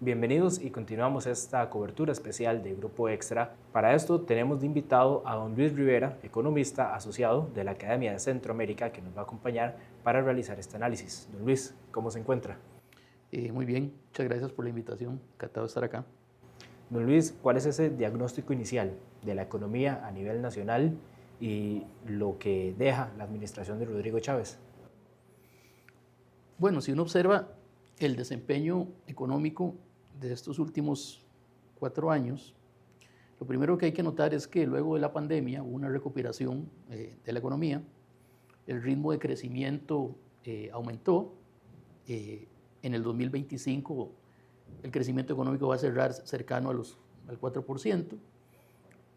Bienvenidos y continuamos esta cobertura especial de Grupo Extra. Para esto tenemos de invitado a don Luis Rivera, economista asociado de la Academia de Centroamérica, que nos va a acompañar para realizar este análisis. Don Luis, ¿cómo se encuentra? Muy bien, muchas gracias por la invitación, encantado de estar acá. Don Luis, ¿cuál es ese diagnóstico inicial de la economía a nivel nacional y lo que deja la administración de Rodrigo Chávez? Bueno, si uno observa el desempeño económico de estos últimos 4 años, lo primero que hay que notar es que luego de la pandemia hubo una recuperación de la economía, el ritmo de crecimiento aumentó, en el 2025 el crecimiento económico va a cerrar cercano al 4%,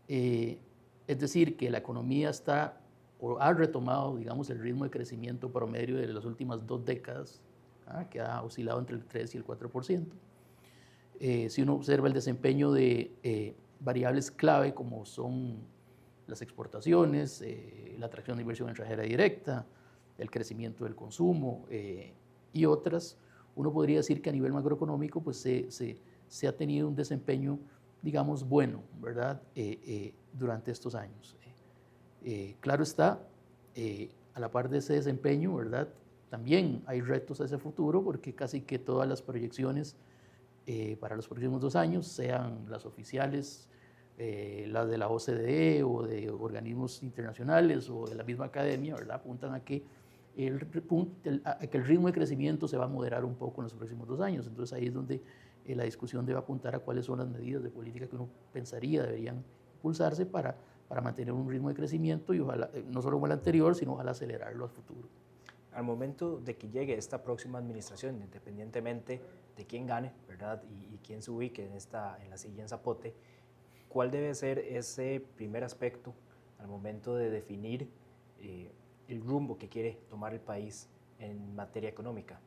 es decir, que la economía está o ha retomado, digamos, el ritmo de crecimiento promedio de las últimas 2 décadas, que ha oscilado entre el 3 y el 4%. Si uno observa el desempeño de variables clave como son las exportaciones, la atracción de inversión extranjera directa, el crecimiento del consumo y otras, uno podría decir que a nivel macroeconómico pues, se ha tenido un desempeño, digamos, bueno, ¿verdad? Durante estos años. Claro está, a la par de ese desempeño, ¿verdad? También hay retos hacia el futuro porque casi que todas las proyecciones para los próximos 2 años, sean las oficiales, las de la OCDE o de organismos internacionales o de la misma academia, ¿verdad? Apuntan a que el ritmo de crecimiento se va a moderar un poco en los próximos 2 años. Entonces ahí es donde la discusión debe apuntar a cuáles son las medidas de política que uno pensaría deberían impulsarse para mantener un ritmo de crecimiento y ojalá, no solo como el anterior, sino ojalá acelerarlo al futuro. Al momento de que llegue esta próxima administración, independientemente de quién gane, ¿verdad? Y quién se ubique en la silla en Zapote, ¿cuál debe ser ese primer aspecto al momento de definir el rumbo que quiere tomar el país en materia económica?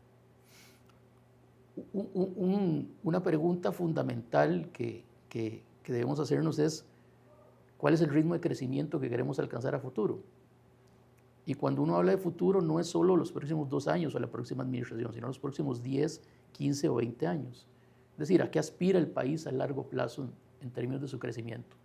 Una pregunta fundamental que debemos hacernos es ¿cuál es el ritmo de crecimiento que queremos alcanzar a futuro? Y cuando uno habla de futuro no es solo los próximos 2 años o la próxima administración, sino los próximos 10, 15 o 20 años. Es decir, ¿a qué aspira el país a largo plazo en términos de su crecimiento?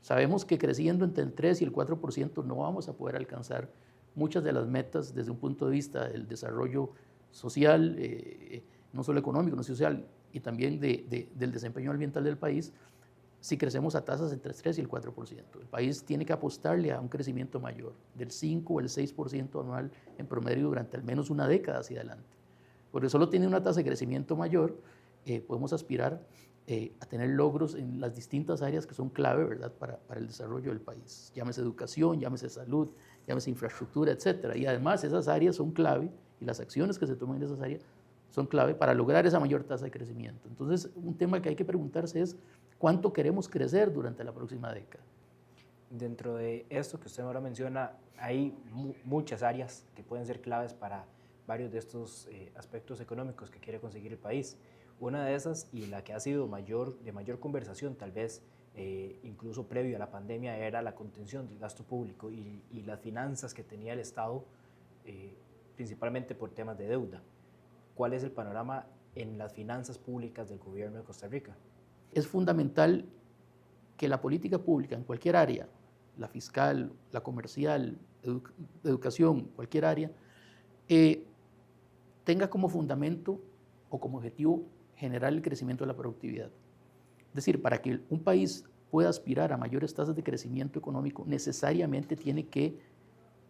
Sabemos que creciendo entre el 3 y el 4% no vamos a poder alcanzar muchas de las metas desde un punto de vista del desarrollo social, no solo económico, no social, y también del desempeño ambiental del país, si crecemos a tasas entre el 3 y el 4%. El país tiene que apostarle a un crecimiento mayor, del 5 o el 6% anual en promedio durante al menos una década hacia adelante. Porque solo tiene una tasa de crecimiento mayor, podemos aspirar a tener logros en las distintas áreas que son clave, ¿verdad? Para el desarrollo del país. Llámese educación, llámese salud, llámese infraestructura, etc. Y además esas áreas son clave y las acciones que se toman en esas áreas son clave para lograr esa mayor tasa de crecimiento. Entonces, un tema que hay que preguntarse es ¿cuánto queremos crecer durante la próxima década? Dentro de esto que usted ahora menciona, hay muchas áreas que pueden ser claves para varios de estos aspectos económicos que quiere conseguir el país. Una de esas, y la que ha sido de mayor conversación, tal vez incluso previo a la pandemia, era la contención del gasto público y las finanzas que tenía el Estado, principalmente por temas de deuda. ¿Cuál es el panorama en las finanzas públicas del gobierno de Costa Rica? Es fundamental que la política pública en cualquier área, la fiscal, la comercial, educación, cualquier área, tenga como fundamento o como objetivo generar el crecimiento de la productividad. Es decir, para que un país pueda aspirar a mayores tasas de crecimiento económico, necesariamente tiene que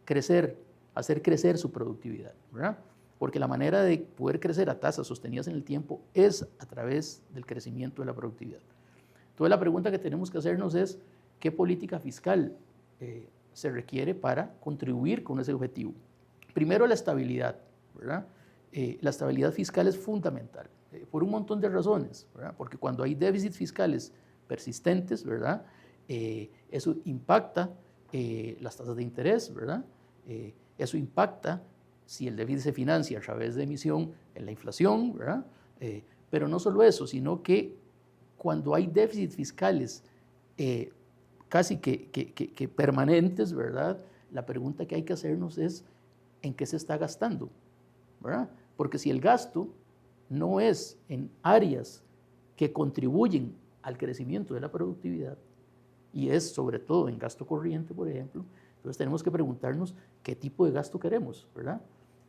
crecer, hacer crecer su productividad, ¿verdad? Porque la manera de poder crecer a tasas sostenidas en el tiempo es a través del crecimiento de la productividad. Entonces la pregunta que tenemos que hacernos es ¿qué política fiscal se requiere para contribuir con ese objetivo? Primero la estabilidad, ¿verdad? La estabilidad fiscal es fundamental por un montón de razones, ¿verdad? Porque cuando hay déficits fiscales persistentes, ¿verdad? Eso impacta las tasas de interés, ¿verdad? Eso impacta si el déficit se financia a través de emisión en la inflación, ¿verdad? Pero no solo eso, sino que cuando hay déficits fiscales casi que permanentes, ¿verdad? La pregunta que hay que hacernos es ¿en qué se está gastando? ¿Verdad? Porque si el gasto no es en áreas que contribuyen al crecimiento de la productividad, y es sobre todo en gasto corriente, por ejemplo. Entonces tenemos que preguntarnos qué tipo de gasto queremos, ¿verdad?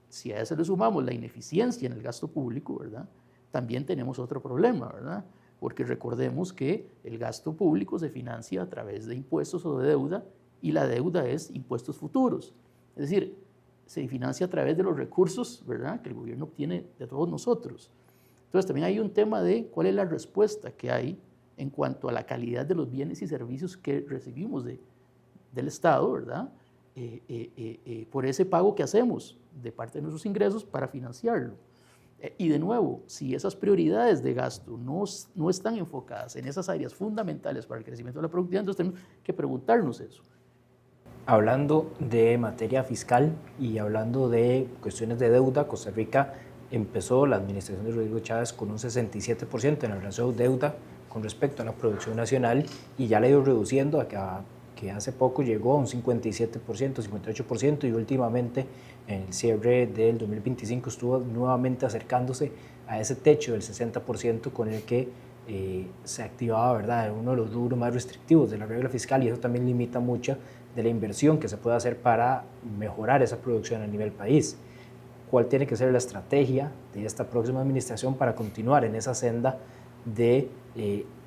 Si a eso le sumamos la ineficiencia en el gasto público, ¿verdad?, también tenemos otro problema, ¿verdad? Porque recordemos que el gasto público se financia a través de impuestos o de deuda, y la deuda es impuestos futuros. Es decir, se financia a través de los recursos, ¿verdad?, que el gobierno obtiene de todos nosotros. Entonces también hay un tema de cuál es la respuesta que hay en cuanto a la calidad de los bienes y servicios que recibimos del Estado, ¿verdad?, por ese pago que hacemos de parte de nuestros ingresos para financiarlo. Y de nuevo, si esas prioridades de gasto no están enfocadas en esas áreas fundamentales para el crecimiento de la productividad, entonces tenemos que preguntarnos eso. Hablando de materia fiscal y hablando de cuestiones de deuda, Costa Rica empezó la administración de Rodrigo Chávez con un 67% en el ratio de deuda con respecto a la producción nacional, y ya la ha ido reduciendo a que hace poco llegó a un 57%, 58%, y últimamente en el cierre del 2025 estuvo nuevamente acercándose a ese techo del 60% con el que se activaba, ¿verdad?, uno de los rubros más restrictivos de la regla fiscal, y eso también limita mucha de la inversión que se puede hacer para mejorar esa producción a nivel país. ¿Cuál tiene que ser la estrategia de esta próxima administración para continuar en esa senda de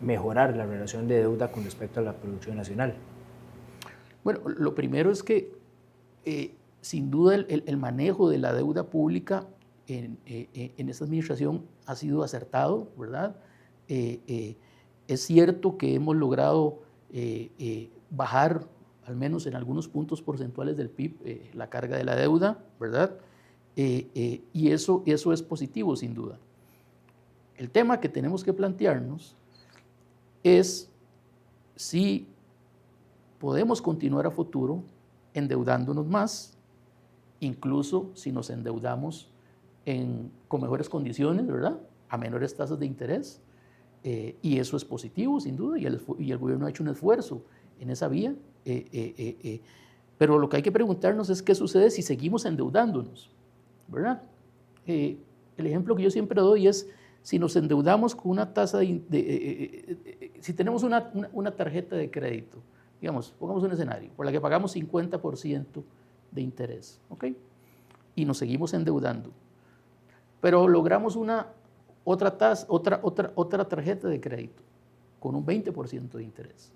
mejorar la relación de deuda con respecto a la producción nacional? Bueno, lo primero es que sin duda el manejo de la deuda pública en esta administración ha sido acertado, ¿verdad? Es cierto que hemos logrado bajar, al menos en algunos puntos porcentuales del PIB, la carga de la deuda, ¿verdad? Y eso es positivo, sin duda. El tema que tenemos que plantearnos es si podemos continuar a futuro endeudándonos más, incluso si nos endeudamos con mejores condiciones, ¿verdad?, a menores tasas de interés, y eso es positivo, sin duda, y el gobierno ha hecho un esfuerzo en esa vía, pero lo que hay que preguntarnos es qué sucede si seguimos endeudándonos, ¿verdad? El ejemplo que yo siempre doy es, si nos endeudamos con una tasa si tenemos una tarjeta de crédito, digamos, pongamos un escenario, por la que pagamos 50% de interés, ¿ok? Y nos seguimos endeudando, pero logramos otra tarjeta de crédito con un 20% de interés.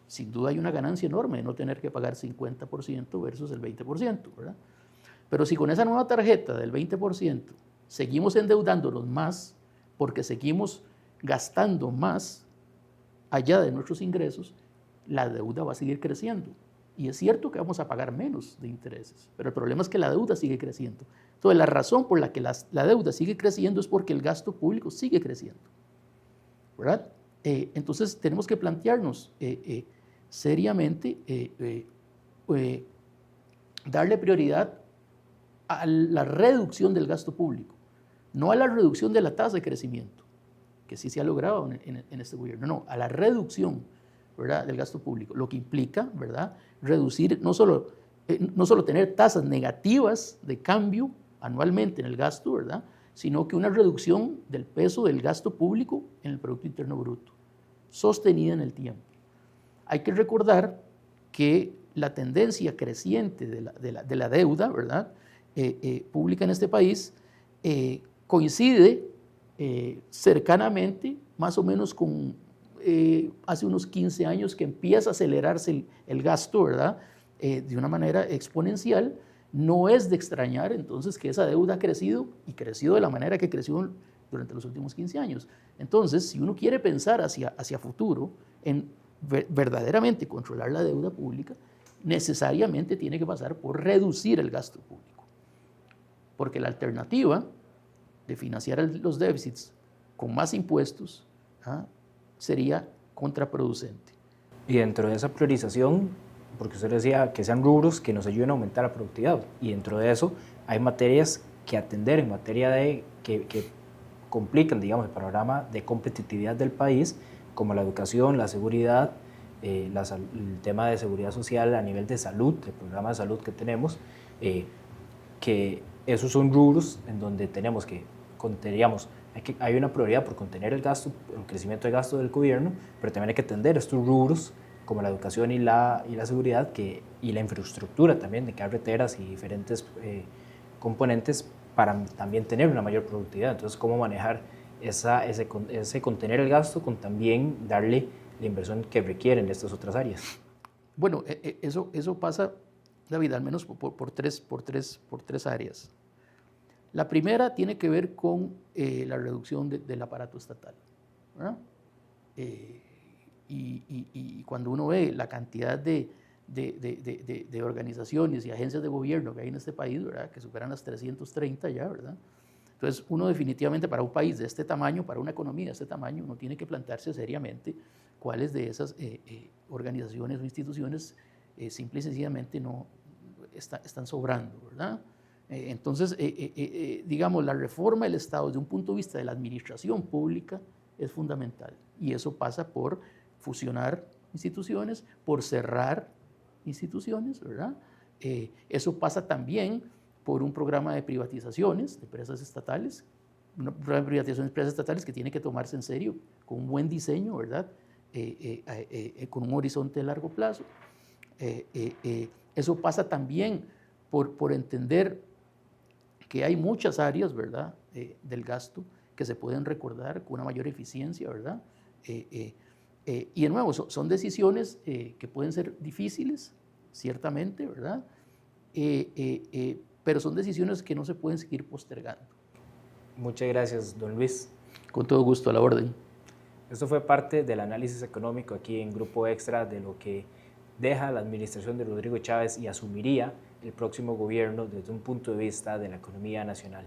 Sin duda hay una ganancia enorme de no tener que pagar 50% versus el 20%, ¿verdad? Pero si con esa nueva tarjeta del 20% seguimos endeudándonos más, porque seguimos gastando más allá de nuestros ingresos, la deuda va a seguir creciendo. Y es cierto que vamos a pagar menos de intereses, pero el problema es que la deuda sigue creciendo. Entonces, la razón por la que la deuda sigue creciendo es porque el gasto público sigue creciendo, ¿verdad? Entonces, tenemos que plantearnos seriamente darle prioridad a la reducción del gasto público, no a la reducción de la tasa de crecimiento, que sí se ha logrado en este gobierno, no, a la reducción, ¿verdad?, del gasto público, lo que implica, ¿verdad?, reducir, no solo tener tasas negativas de cambio anualmente en el gasto, ¿verdad?, sino que una reducción del peso del gasto público en el Producto Interno Bruto, sostenida en el tiempo. Hay que recordar que la tendencia creciente de la deuda, ¿verdad?, pública en este país coincide cercanamente, más o menos con hace unos 15 años que empieza a acelerarse el gasto, ¿verdad?, de una manera exponencial. No es de extrañar entonces que esa deuda ha crecido, y crecido de la manera que creció durante los últimos 15 años. Entonces, si uno quiere pensar hacia futuro en verdaderamente controlar la deuda pública, necesariamente tiene que pasar por reducir el gasto público. Porque la alternativa de financiar los déficits con más impuestos sería contraproducente. Y dentro de esa priorización, porque usted decía que sean rubros que nos ayuden a aumentar la productividad, y dentro de eso hay materias que atender en materia de que complican, digamos, el panorama de competitividad del país, como la educación, la seguridad, el tema de seguridad social a nivel de salud, el programa de salud que tenemos, que esos son rubros en donde tenemos que, hay una prioridad por contener el gasto, el crecimiento del gasto del gobierno, pero también hay que atender estos rubros como la educación y la seguridad y la infraestructura también de carreteras y diferentes componentes para también tener una mayor productividad. Entonces, ¿cómo manejar ese contener el gasto con también darle la inversión que requieren estas otras áreas? Bueno, eso pasa, David, al menos por tres áreas. La primera tiene que ver con la reducción del aparato estatal, ¿verdad? Y cuando uno ve la cantidad de organizaciones y agencias de gobierno que hay en este país, ¿verdad?, que superan las 330 ya, ¿verdad? Entonces, uno definitivamente para un país de este tamaño, para una economía de este tamaño, uno tiene que plantearse seriamente cuáles de esas organizaciones o instituciones simple y sencillamente no están sobrando, ¿verdad? Entonces, digamos, la reforma del Estado desde un punto de vista de la administración pública es fundamental, y eso pasa por fusionar instituciones, por cerrar instituciones, ¿verdad? Eso pasa también por un programa de privatizaciones de empresas estatales, un programa de privatización de empresas estatales que tiene que tomarse en serio, con un buen diseño, ¿verdad? Con un horizonte de largo plazo. Eso pasa también por entender que hay muchas áreas, ¿verdad?, del gasto que se pueden recordar con una mayor eficiencia, ¿verdad? Y de nuevo, son decisiones que pueden ser difíciles, ciertamente, ¿verdad? Pero son decisiones que no se pueden seguir postergando. Muchas gracias, don Luis. Con todo gusto, a la orden. Esto fue parte del análisis económico aquí en Grupo Extra de lo que deja la administración de Rodrigo Chávez y asumiría el próximo gobierno desde un punto de vista de la economía nacional.